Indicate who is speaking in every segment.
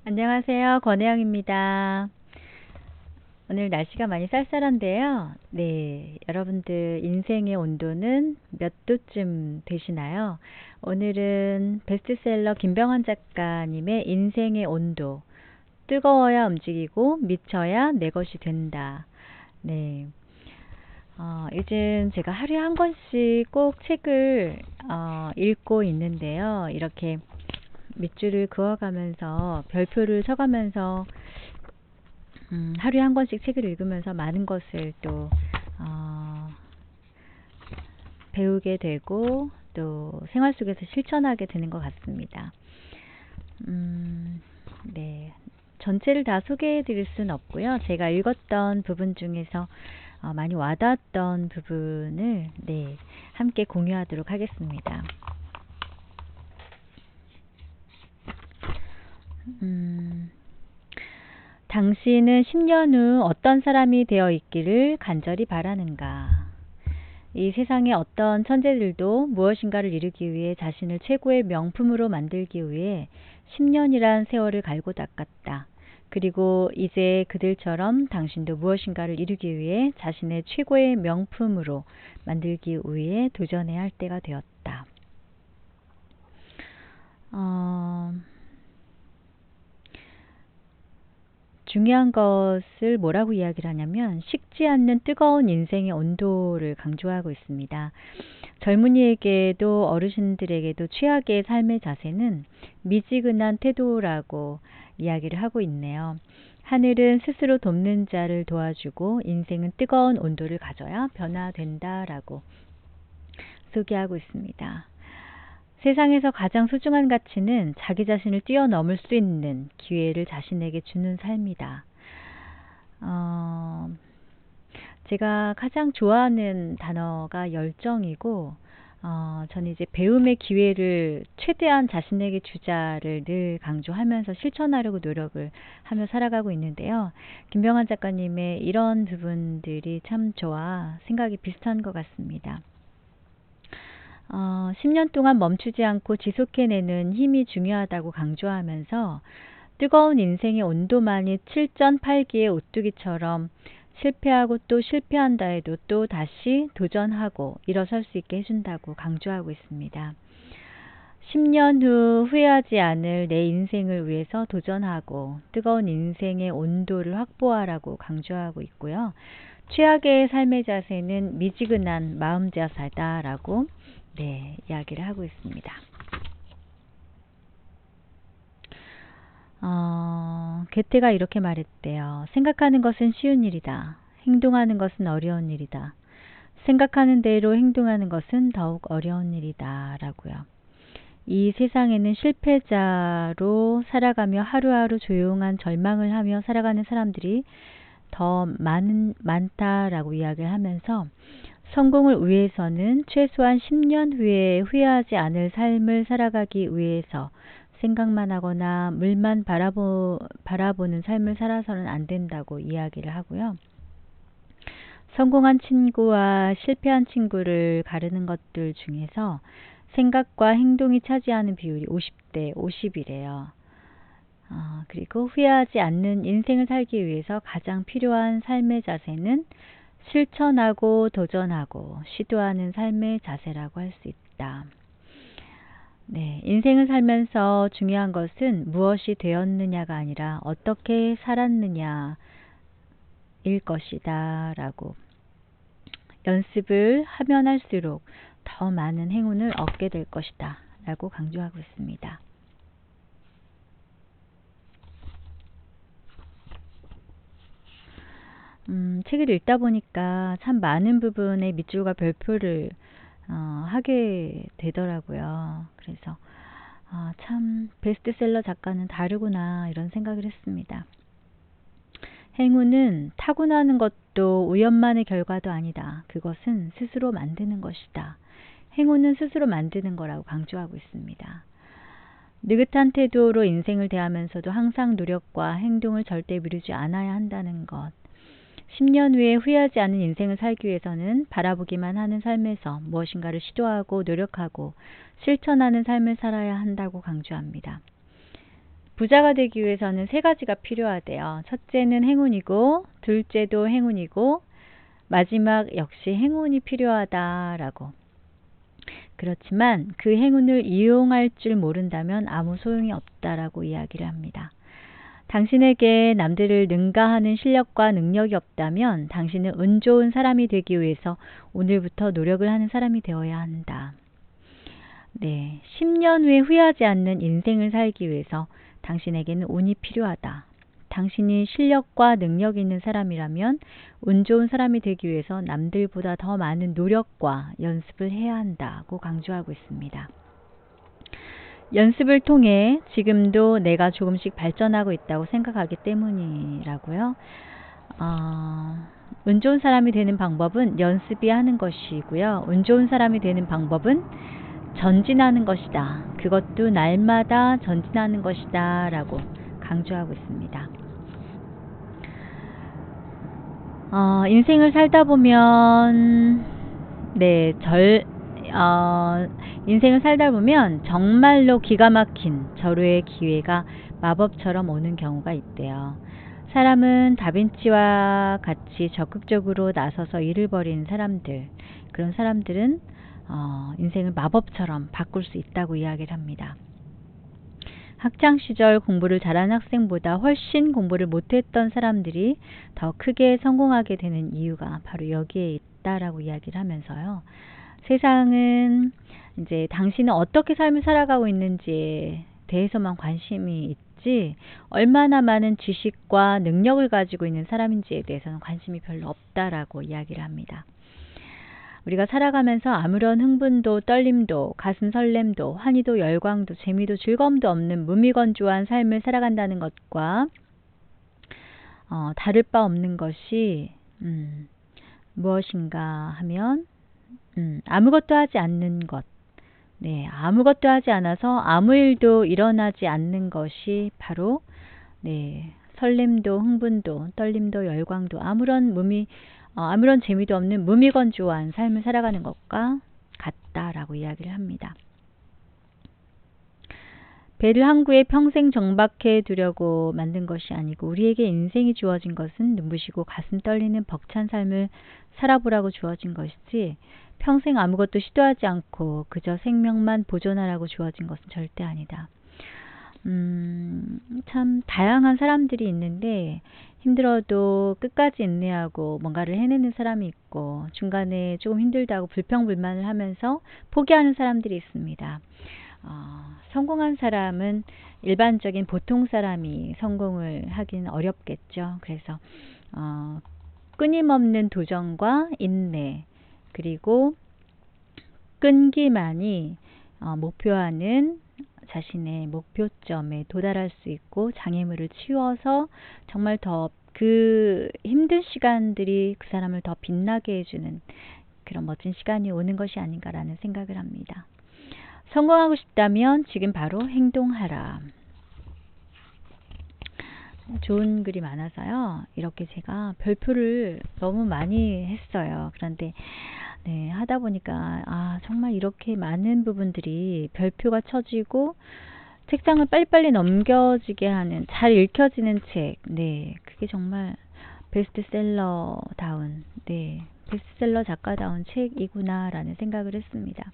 Speaker 1: 안녕하세요. 권혜영입니다. 오늘 날씨가 많이 쌀쌀한데요. 네, 여러분들 인생의 온도는 몇 도쯤 되시나요? 오늘은 베스트셀러 김병환 작가님의 인생의 온도, 뜨거워야 움직이고 미쳐야 내 것이 된다. 네, 요즘 제가 하루에 한 권씩 꼭 책을 읽고 있는데요. 이렇게 밑줄을 그어가면서 별표를 쳐가면서 하루에 한 권씩 책을 읽으면서 많은 것을 또 배우게 되고 또 생활 속에서 실천하게 되는 것 같습니다. 네, 전체를 다 소개해 드릴 수는 없고요. 제가 읽었던 부분 중에서 많이 와닿았던 부분을 함께 공유하도록 하겠습니다. 당신은 10년 후 어떤 사람이 되어 있기를 간절히 바라는가? 이 세상의 어떤 천재들도 무엇인가를 이루기 위해 자신을 최고의 명품으로 만들기 위해 10년이란 세월을 갈고 닦았다. 그리고 이제 그들처럼 당신도 무엇인가를 이루기 위해 자신의 최고의 명품으로 만들기 위해 도전해야 할 때가 되었다. 중요한 것을 뭐라고 이야기를 하냐면 식지 않는 뜨거운 인생의 온도를 강조하고 있습니다. 젊은이에게도 어르신들에게도 최악의 삶의 자세는 미지근한 태도라고 이야기를 하고 있네요. 하늘은 스스로 돕는 자를 도와주고 인생은 뜨거운 온도를 가져야 변화된다라고 소개하고 있습니다. 세상에서 가장 소중한 가치는 자기 자신을 뛰어넘을 수 있는 기회를 자신에게 주는 삶이다. 제가 가장 좋아하는 단어가 열정이고, 저는 이제 배움의 기회를 최대한 자신에게 주자를 늘 강조하면서 실천하려고 노력을 하며 살아가고 있는데요. 김병환 작가님의 이런 부분들이 참 저와 생각이 비슷한 것 같습니다. 10년 동안 멈추지 않고 지속해내는 힘이 중요하다고 강조하면서 뜨거운 인생의 온도만이 7전8기의 오뚜기처럼 실패하고 또 실패한다 해도 또 다시 도전하고 일어설 수 있게 해준다고 강조하고 있습니다. 10년 후 후회하지 않을 내 인생을 위해서 도전하고 뜨거운 인생의 온도를 확보하라고 강조하고 있고요. 최악의 삶의 자세는 미지근한 마음 자세다라고 이야기를 하고 있습니다. 괴테가 이렇게 말했대요. 생각하는 것은 쉬운 일이다. 행동하는 것은 어려운 일이다. 생각하는 대로 행동하는 것은 더욱 어려운 일이다. 라고요. 이 세상에는 실패자로 살아가며 하루하루 조용한 절망을 하며 살아가는 사람들이 더 많다라고 이야기를 하면서 성공을 위해서는 최소한 10년 후에 후회하지 않을 삶을 살아가기 위해서 생각만 하거나 물만 바라보는 삶을 살아서는 안 된다고 이야기를 하고요. 성공한 친구와 실패한 친구를 가르는 것들 중에서 생각과 행동이 차지하는 비율이 50대 50이래요. 그리고 후회하지 않는 인생을 살기 위해서 가장 필요한 삶의 자세는 실천하고 도전하고 시도하는 삶의 자세라고 할 수 있다. 인생을 살면서 중요한 것은 무엇이 되었느냐가 아니라 어떻게 살았느냐일 것이다 라고, 연습을 하면 할수록 더 많은 행운을 얻게 될 것이다 라고 강조하고 있습니다. 책을 읽다 보니까 참 많은 부분에 밑줄과 별표를 하게 되더라고요. 그래서 참 베스트셀러 작가는 다르구나 이런 생각을 했습니다. 행운은 타고나는 것도 우연만의 결과도 아니다. 그것은 스스로 만드는 것이다. 행운은 스스로 만드는 거라고 강조하고 있습니다. 느긋한 태도로 인생을 대하면서도 항상 노력과 행동을 절대 미루지 않아야 한다는 것. 10년 후에 후회하지 않은 인생을 살기 위해서는 바라보기만 하는 삶에서 무엇인가를 시도하고 노력하고 실천하는 삶을 살아야 한다고 강조합니다. 부자가 되기 위해서는 세 가지가 필요하대요. 첫째는 행운이고, 둘째도 행운이고, 마지막 역시 행운이 필요하다라고. 그렇지만 그 행운을 이용할 줄 모른다면 아무 소용이 없다라고 이야기를 합니다. 당신에게 남들을 능가하는 실력과 능력이 없다면 당신은 운 좋은 사람이 되기 위해서 오늘부터 노력을 하는 사람이 되어야 한다. 네, 10년 후에 후회하지 않는 인생을 살기 위해서 당신에게는 운이 필요하다. 당신이 실력과 능력이 있는 사람이라면 운 좋은 사람이 되기 위해서 남들보다 더 많은 노력과 연습을 해야 한다고 강조하고 있습니다. 연습을 통해 지금도 내가 조금씩 발전하고 있다고 생각하기 때문이라고요. 운 좋은 사람이 되는 방법은 연습이 하는 것이고요. 운 좋은 사람이 되는 방법은 전진하는 것이다. 그것도 날마다 전진하는 것이다 라고 강조하고 있습니다. 인생을 살다 보면 인생을 살다 보면 정말로 기가 막힌 절호의 기회가 마법처럼 오는 경우가 있대요. 사람은 다빈치와 같이 적극적으로 나서서 일을 벌이는 사람들, 그런 사람들은 인생을 마법처럼 바꿀 수 있다고 이야기를 합니다. 학창시절 공부를 잘한 학생보다 훨씬 공부를 못했던 사람들이 더 크게 성공하게 되는 이유가 바로 여기에 있다라고 이야기를 하면서요. 세상은 이제 당신은 어떻게 삶을 살아가고 있는지에 대해서만 관심이 있지 얼마나 많은 지식과 능력을 가지고 있는 사람인지에 대해서는 관심이 별로 없다라고 이야기를 합니다. 우리가 살아가면서 아무런 흥분도 떨림도 가슴 설렘도 환희도 열광도 재미도 즐거움도 없는 무미건조한 삶을 살아간다는 것과 다를 바 없는 것이 무엇인가 하면 아무것도 하지 않는 것. 네, 아무것도 하지 않아서 아무 일도 일어나지 않는 것이 바로 설렘도 흥분도 떨림도 열광도 아무런 재미도 없는 무미건조한 삶을 살아가는 것과 같다라고 이야기를 합니다. 배를 항구에 평생 정박해 두려고 만든 것이 아니고 우리에게 인생이 주어진 것은 눈부시고 가슴 떨리는 벅찬 삶을 살아보라고 주어진 것이지 평생 아무것도 시도하지 않고 그저 생명만 보존하라고 주어진 것은 절대 아니다. 참 다양한 사람들이 있는데 힘들어도 끝까지 인내하고 뭔가를 해내는 사람이 있고 중간에 조금 힘들다고 불평불만을 하면서 포기하는 사람들이 있습니다. 성공한 사람은 일반적인 보통 사람이 성공을 하기는 어렵겠죠. 그래서 끊임없는 도전과 인내 그리고 끈기만이 목표하는 자신의 목표점에 도달할 수 있고 장애물을 치워서 정말 더 그 힘든 시간들이 그 사람을 더 빛나게 해주는 그런 멋진 시간이 오는 것이 아닌가라는 생각을 합니다. 성공하고 싶다면 지금 바로 행동하라. 좋은 글이 많아서요. 이렇게 제가 별표를 너무 많이 했어요. 그런데 하다 보니까 정말 이렇게 많은 부분들이 별표가 쳐지고 책장을 빨리빨리 넘겨지게 하는 잘 읽혀지는 책. 그게 정말 베스트셀러다운 베스트셀러 작가다운 책이구나 라는 생각을 했습니다.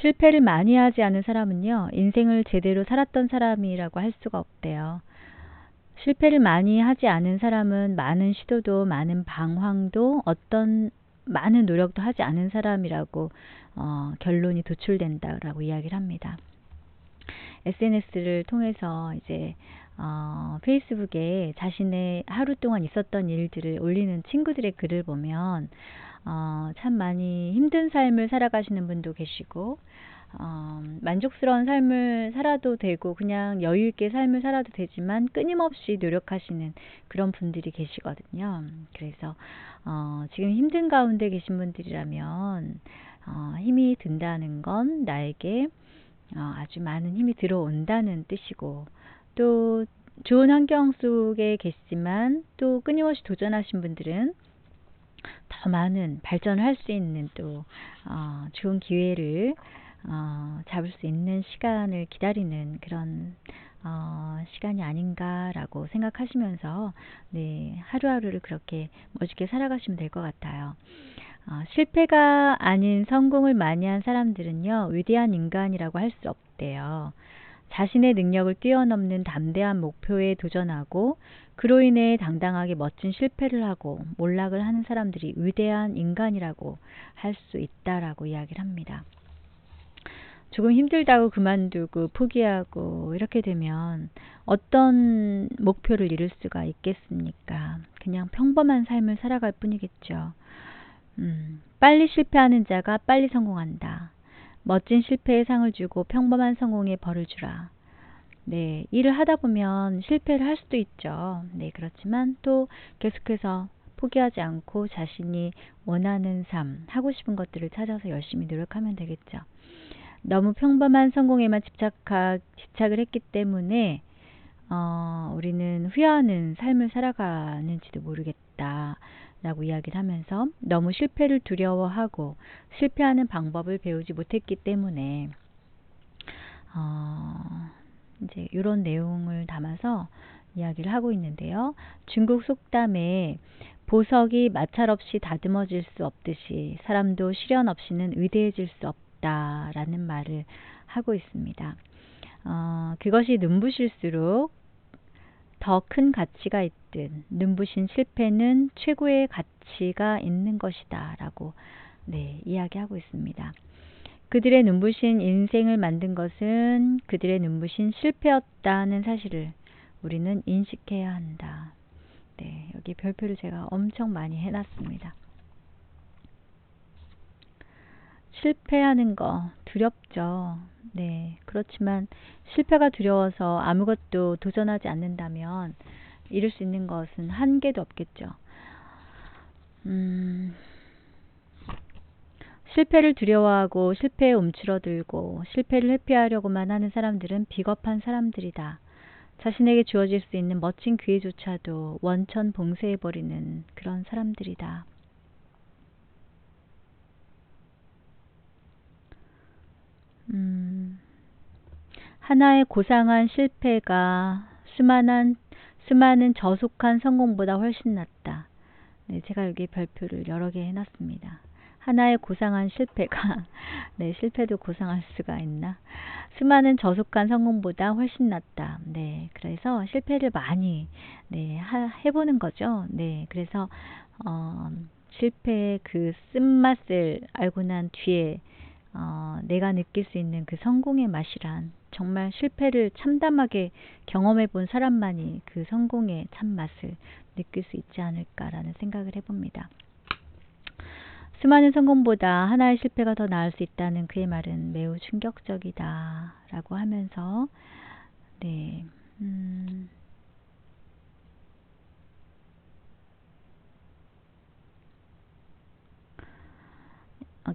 Speaker 1: 실패를 많이 하지 않은 사람은요. 인생을 제대로 살았던 사람이라고 할 수가 없대요. 실패를 많이 하지 않은 사람은 많은 시도도 많은 방황도 어떤 많은 노력도 하지 않은 사람이라고 결론이 도출된다라고 이야기를 합니다. SNS를 통해서 이제 페이스북에 자신의 하루 동안 있었던 일들을 올리는 친구들의 글을 보면 참 많이 힘든 삶을 살아가시는 분도 계시고 만족스러운 삶을 살아도 되고 그냥 여유 있게 삶을 살아도 되지만 끊임없이 노력하시는 그런 분들이 계시거든요. 그래서 지금 힘든 가운데 계신 분들이라면 힘이 든다는 건 나에게 아주 많은 힘이 들어온다는 뜻이고 또 좋은 환경 속에 계시지만 또 끊임없이 도전하신 분들은 더 많은 발전을 할 수 있는 또 좋은 기회를 잡을 수 있는 시간을 기다리는 그런 시간이 아닌가라고 생각하시면서 네, 하루하루를 그렇게 멋있게 살아가시면 될 것 같아요. 실패가 아닌 성공을 많이 한 사람들은요, 위대한 인간이라고 할 수 없대요. 자신의 능력을 뛰어넘는 담대한 목표에 도전하고 그로 인해 당당하게 멋진 실패를 하고 몰락을 하는 사람들이 위대한 인간이라고 할 수 있다라고 이야기를 합니다. 조금 힘들다고 그만두고 포기하고 이렇게 되면 어떤 목표를 이룰 수가 있겠습니까? 그냥 평범한 삶을 살아갈 뿐이겠죠. 빨리 실패하는 자가 빨리 성공한다. 멋진 실패에 상을 주고 평범한 성공에 벌을 주라. 네, 일을 하다 보면 실패를 할 수도 있죠. 네, 그렇지만 또 계속해서 포기하지 않고 자신이 원하는 삶, 하고 싶은 것들을 찾아서 열심히 노력하면 되겠죠. 너무 평범한 성공에만 집착을 했기 때문에 우리는 후회하는 삶을 살아가는지도 모르겠다 라고 이야기를 하면서 너무 실패를 두려워하고 실패하는 방법을 배우지 못했기 때문에 이제 이런 내용을 담아서 이야기를 하고 있는데요. 중국 속담에 보석이 마찰 없이 다듬어질 수 없듯이 사람도 시련 없이는 위대해질 수 없다라는 말을 하고 있습니다. 그것이 눈부실수록 더 큰 가치가 있듯 눈부신 실패는 최고의 가치가 있는 것이다 라고 네, 이야기하고 있습니다. 그들의 눈부신 인생을 만든 것은 그들의 눈부신 실패였다는 사실을 우리는 인식해야 한다. 네, 여기 별표를 제가 엄청 많이 해놨습니다. 실패하는 거 두렵죠. 네, 그렇지만 실패가 두려워서 아무것도 도전하지 않는다면 이룰 수 있는 것은 한 개도 없겠죠. 실패를 두려워하고 실패에 움츠러들고 실패를 회피하려고만 하는 사람들은 비겁한 사람들이다. 자신에게 주어질 수 있는 멋진 기회조차도 원천 봉쇄해버리는 그런 사람들이다. 하나의 고상한 실패가 수많은 저속한 성공보다 훨씬 낫다. 네, 제가 여기 별표를 여러 개 해놨습니다. 하나의 고상한 실패가 네, 실패도 고상할 수가 있나? 수많은 저속한 성공보다 훨씬 낫다. 네, 그래서 실패를 많이 네, 해보는 거죠. 네, 그래서 실패의 그 쓴맛을 알고 난 뒤에 내가 느낄 수 있는 그 성공의 맛이란 정말 실패를 참담하게 경험해 본 사람만이 그 성공의 참맛을 느낄 수 있지 않을까라는 생각을 해봅니다. 수많은 성공보다 하나의 실패가 더 나을 수 있다는 그의 말은 매우 충격적이다 라고 하면서 네,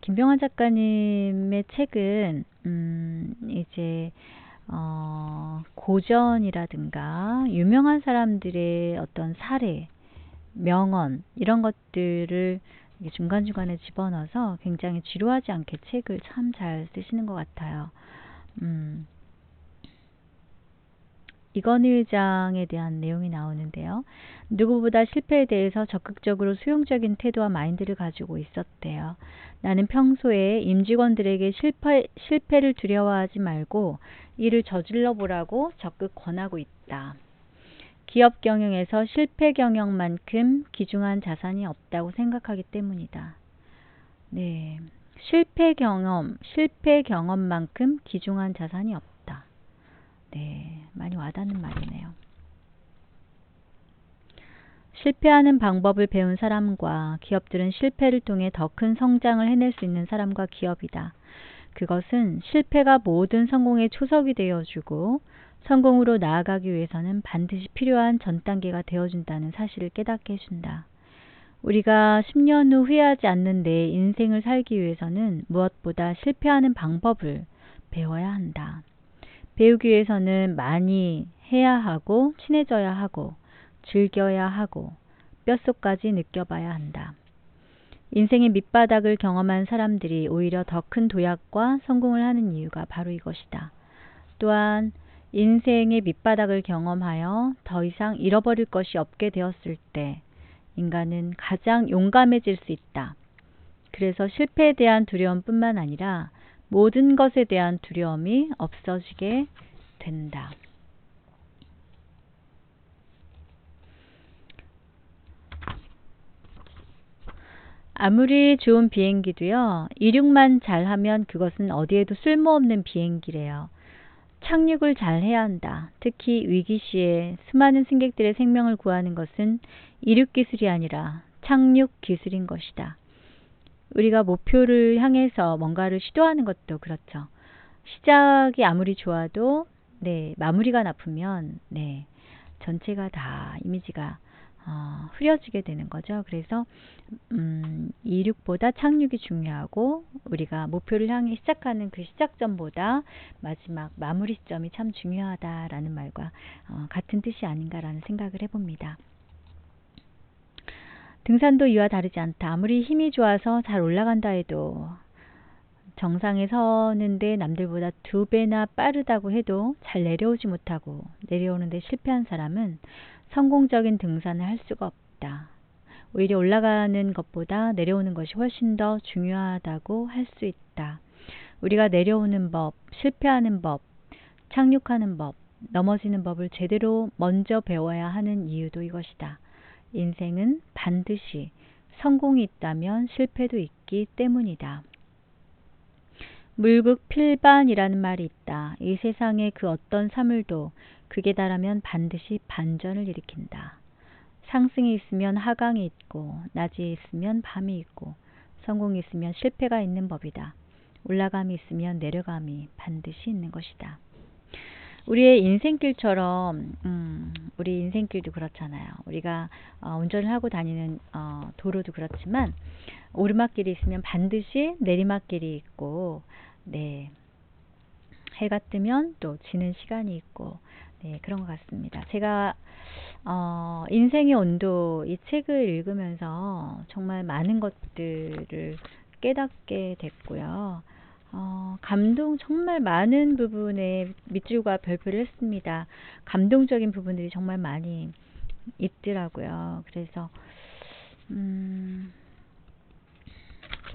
Speaker 1: 김병환 작가님의 책은 이제 고전이라든가 유명한 사람들의 어떤 사례, 명언 이런 것들을 중간중간에 집어넣어서 굉장히 지루하지 않게 책을 참 잘 쓰시는 것 같아요. 이건희 회장에 대한 내용이 나오는데요. 누구보다 실패에 대해서 적극적으로 수용적인 태도와 마인드를 가지고 있었대요. 나는 평소에 임직원들에게 실패를 두려워하지 말고 일을 저질러 보라고 적극 권하고 있다. 기업 경영에서 실패 경영만큼 귀중한 자산이 없다고 생각하기 때문이다. 네, 실패 경험만큼 귀중한 자산이 없다. 네, 많이 와닿는 말이네요. 실패하는 방법을 배운 사람과 기업들은 실패를 통해 더 큰 성장을 해낼 수 있는 사람과 기업이다. 그것은 실패가 모든 성공의 초석이 되어주고 성공으로 나아가기 위해서는 반드시 필요한 전 단계가 되어준다는 사실을 깨닫게 해준다. 우리가 10년 후 후회하지 않는 내 인생을 살기 위해서는 무엇보다 실패하는 방법을 배워야 한다. 배우기 위해서는 많이 해야 하고 친해져야 하고 즐겨야 하고 뼛속까지 느껴봐야 한다. 인생의 밑바닥을 경험한 사람들이 오히려 더 큰 도약과 성공을 하는 이유가 바로 이것이다. 또한 인생의 밑바닥을 경험하여 더 이상 잃어버릴 것이 없게 되었을 때 인간은 가장 용감해질 수 있다. 그래서 실패에 대한 두려움뿐만 아니라 모든 것에 대한 두려움이 없어지게 된다. 아무리 좋은 비행기도요, 이륙만 잘하면 그것은 어디에도 쓸모없는 비행기래요. 착륙을 잘 해야 한다. 특히 위기 시에 수많은 승객들의 생명을 구하는 것은 이륙 기술이 아니라 착륙 기술인 것이다. 우리가 목표를 향해서 뭔가를 시도하는 것도 그렇죠. 시작이 아무리 좋아도 마무리가 나쁘면 전체가 다 이미지가 흐려지게 되는 거죠. 그래서 이륙보다 착륙이 중요하고 우리가 목표를 향해 시작하는 그 시작점보다 마지막 마무리 시점이 참 중요하다라는 말과 같은 뜻이 아닌가라는 생각을 해봅니다. 등산도 이와 다르지 않다. 아무리 힘이 좋아서 잘 올라간다 해도 정상에 서는데 남들보다 2배나 빠르다고 해도 잘 내려오지 못하고 내려오는데 실패한 사람은 성공적인 등산을 할 수가 없다. 오히려 올라가는 것보다 내려오는 것이 훨씬 더 중요하다고 할 수 있다. 우리가 내려오는 법, 실패하는 법, 착륙하는 법, 넘어지는 법을 제대로 먼저 배워야 하는 이유도 이것이다. 인생은 반드시 성공이 있다면 실패도 있기 때문이다. 물극필반이라는 말이 있다. 이 세상의 그 어떤 사물도 극에 달하면 반드시 반전을 일으킨다. 상승이 있으면 하강이 있고 낮이 있으면 밤이 있고 성공이 있으면 실패가 있는 법이다. 올라감이 있으면 내려감이 반드시 있는 것이다. 우리의 인생길처럼 우리 인생길도 그렇잖아요. 우리가 운전을 하고 다니는 도로도 그렇지만 오르막길이 있으면 반드시 내리막길이 있고 해가 뜨면 또 지는 시간이 있고 그런 것 같습니다. 제가 인생의 온도 이 책을 읽으면서 정말 많은 것들을 깨닫게 됐고요. 정말 많은 부분에 밑줄과 별표를 했습니다. 감동적인 부분들이 정말 많이 있더라고요. 그래서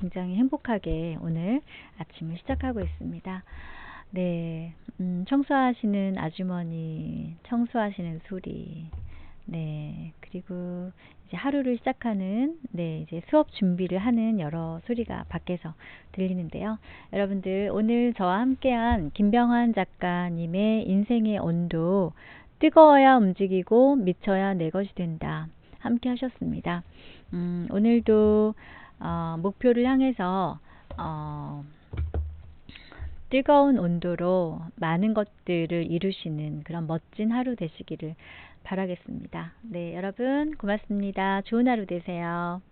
Speaker 1: 굉장히 행복하게 오늘 아침을 시작하고 있습니다. 청소하시는 아주머니, 청소하시는 소리, 그리고 이제 하루를 시작하는, 이제 수업 준비를 하는 여러 소리가 밖에서 들리는데요. 여러분들, 오늘 저와 함께한 김병환 작가님의 인생의 온도, 뜨거워야 움직이고 미쳐야 내 것이 된다. 함께 하셨습니다. 오늘도 목표를 향해서 뜨거운 온도로 많은 것들을 이루시는 그런 멋진 하루 되시기를 바라겠습니다. 여러분 고맙습니다. 좋은 하루 되세요.